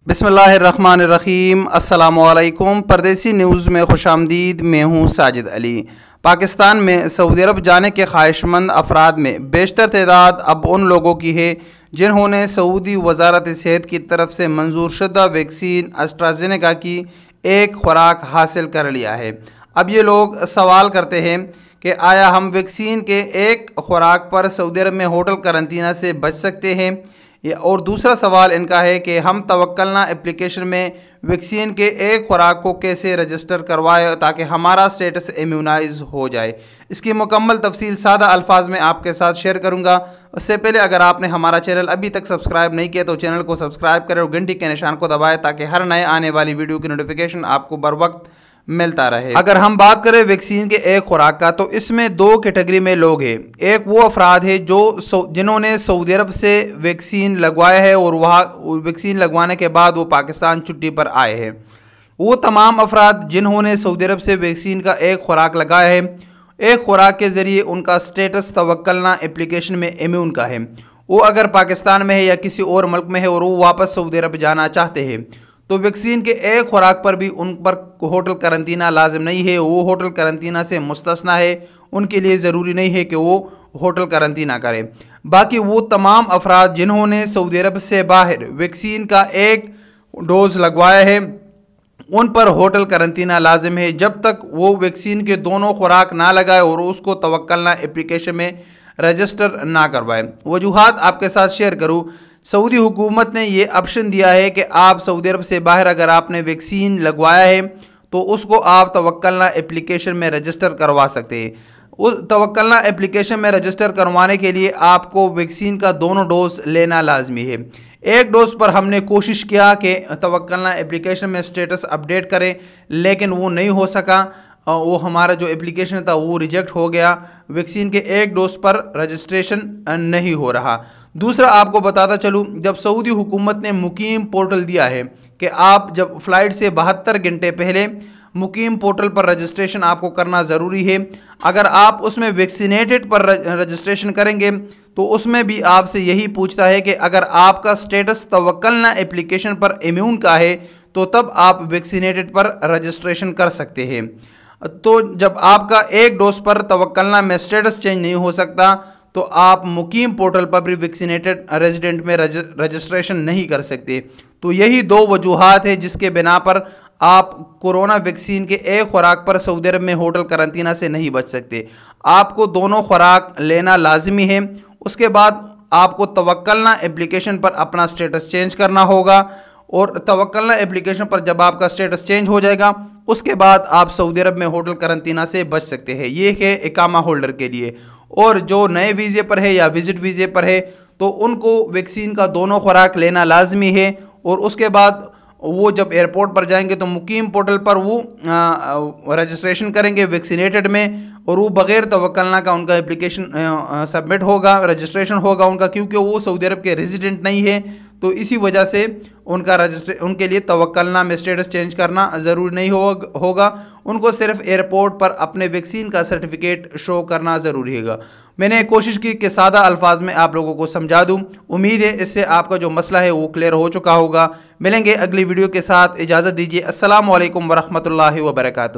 बिस्मिल्लाहिर्रहमानिर्रहीम। अस्सलामु अलैकुम। परदेसी न्यूज़ में खुश आमदीद। मैं हूँ साजिद अली। पाकिस्तान में सऊदी अरब जाने के ख्वाहिशमंद अफराद में बेशतर तादाद अब उन लोगों की है जिन्होंने सऊदी वजारत सेहत की तरफ से मंजूर शुदा वैक्सीन एस्ट्राजेनेका की एक खुराक हासिल कर लिया है। अब ये लोग सवाल करते हैं कि आया हम वैक्सीन के एक खुराक पर सऊदी अरब में होटल करंतना से बच सकते हैं। और दूसरा सवाल इनका है कि हम तवक्कलना एप्लीकेशन में वैक्सीन के एक खुराक को कैसे रजिस्टर करवाएं ताकि हमारा स्टेटस इम्यूनाइज हो जाए। इसकी मुकम्मल तफसील सादा अल्फाज में आपके साथ शेयर करूंगा। उससे पहले अगर आपने हमारा चैनल अभी तक सब्सक्राइब नहीं किया तो चैनल को सब्सक्राइब करें और घंटी के निशान को दबाएं ताकि हर नए आने वाली वीडियो की नोटिफिकेशन आपको बर वक्त मिलता रहे। अगर हम बात करें वैक्सीन के एक खुराक का तो इसमें दो कैटेगरी में लोग हैं। एक वो अफराद है जो जिन्होंने सऊदी अरब से वैक्सीन लगवाया है और वहाँ वैक्सीन लगवाने के बाद वो पाकिस्तान छुट्टी पर आए हैं। वो तमाम अफराद जिन्होंने सऊदी अरब से वैक्सीन का एक खुराक लगाया है, एक खुराक के ज़रिए उनका स्टेटस तवक्कलना एप्लीकेशन में इम्यून का है। वो अगर पाकिस्तान में है या किसी और मुल्क में है और वो वापस सऊदी अरब जाना चाहते हैं तो वैक्सीन के एक खुराक पर भी उन पर होटल करंतना लाजिम नहीं है। वो होटल करंतना से मुस्तस्ना है, उनके लिए ज़रूरी नहीं है कि वो होटल करंतना करें। बाकी वो तमाम अफराद जिन्होंने सऊदी अरब से बाहर वैक्सीन का एक डोज लगवाया है उन पर होटल करंतना लाजिम है जब तक वो वैक्सीन के दोनों खुराक ना लगाए और उसको तवक्कलना एप्लीकेशन में रजिस्टर ना करवाए। वजूहात आपके साथ शेयर करूँ। सऊदी हुकूमत ने ये ऑप्शन दिया है कि आप सऊदी अरब से बाहर अगर आपने वैक्सीन लगवाया है तो उसको आप तवक्कलना एप्लीकेशन में रजिस्टर करवा सकते हैं। उस तवक्कलना एप्लीकेशन में रजिस्टर करवाने के लिए आपको वैक्सीन का दोनों डोज लेना लाजमी है। एक डोज पर हमने कोशिश किया कि तवक्कलना एप्लीकेशन में स्टेटस अपडेट करें लेकिन वो नहीं हो सका। वो हमारा जो एप्लीकेशन था वो रिजेक्ट हो गया। वैक्सीन के एक डोज पर रजिस्ट्रेशन नहीं हो रहा। दूसरा आपको बताता चलूँ, जब सऊदी हुकूमत ने मुकीम पोर्टल दिया है कि आप जब फ़्लाइट से 72 घंटे पहले मुकीम पोर्टल पर रजिस्ट्रेशन आपको करना ज़रूरी है। अगर आप उसमें वैक्सीनेटेड पर रजिस्ट्रेशन करेंगे तो उसमें भी आपसे यही पूछता है कि अगर आपका स्टेटस तवक्कलना एप्लीकेशन पर इम्यून का है तो तब आप वैक्सीनेटेड पर रजिस्ट्रेशन कर सकते हैं। तो जब आपका एक डोज पर तवक्कलना में स्टेटस चेंज नहीं हो सकता तो आप मुकीम पोर्टल पर भी वैक्सीनेटेड रेजिडेंट में रजिस्ट्रेशन नहीं कर सकते। तो यही दो वजूहात है जिसके बिना पर आप कोरोना वैक्सीन के एक खुराक पर सऊदी अरब में होटल करंतना से नहीं बच सकते। आपको दोनों खुराक लेना लाजमी है। उसके बाद आपको तवक्कलना एप्लीकेशन पर अपना स्टेटस चेंज करना होगा और तवक्कलना एप्लीकेशन पर जब आपका स्टेटस चेंज हो जाएगा उसके बाद आप सऊदी अरब में होटल करंतना से बच सकते हैं। ये है इकामा होल्डर के लिए। और जो नए वीज़े पर है या विजिट वीज़े पर है तो उनको वैक्सीन का दोनों खुराक लेना लाजमी है। और उसके बाद वो जब एयरपोर्ट पर जाएंगे तो मुकीम पोर्टल पर वो रजिस्ट्रेशन करेंगे वैक्सीनेटेड में और वो बग़ैर तवक्कलना का उनका एप्लीकेशन सबमिट होगा, रजिस्ट्रेशन होगा उनका, क्योंकि वो सऊदी अरब के रेजिडेंट नहीं है। तो इसी वजह से उनके लिए तवक्कलना में स्टेटस चेंज करना ज़रूरी नहीं होगा। उनको सिर्फ एयरपोर्ट पर अपने वैक्सीन का सर्टिफिकेट शो करना ज़रूरी होगा। मैंने कोशिश की कि सादा अल्फाज में आप लोगों को समझा दूं। उम्मीद है इससे आपका जो मसला है वो क्लियर हो चुका होगा। मिलेंगे अगली वीडियो के साथ। इजाज़त दीजिए। अस्सलामु अलैकुम वरहमतुल्लाहि वबरकातुहू।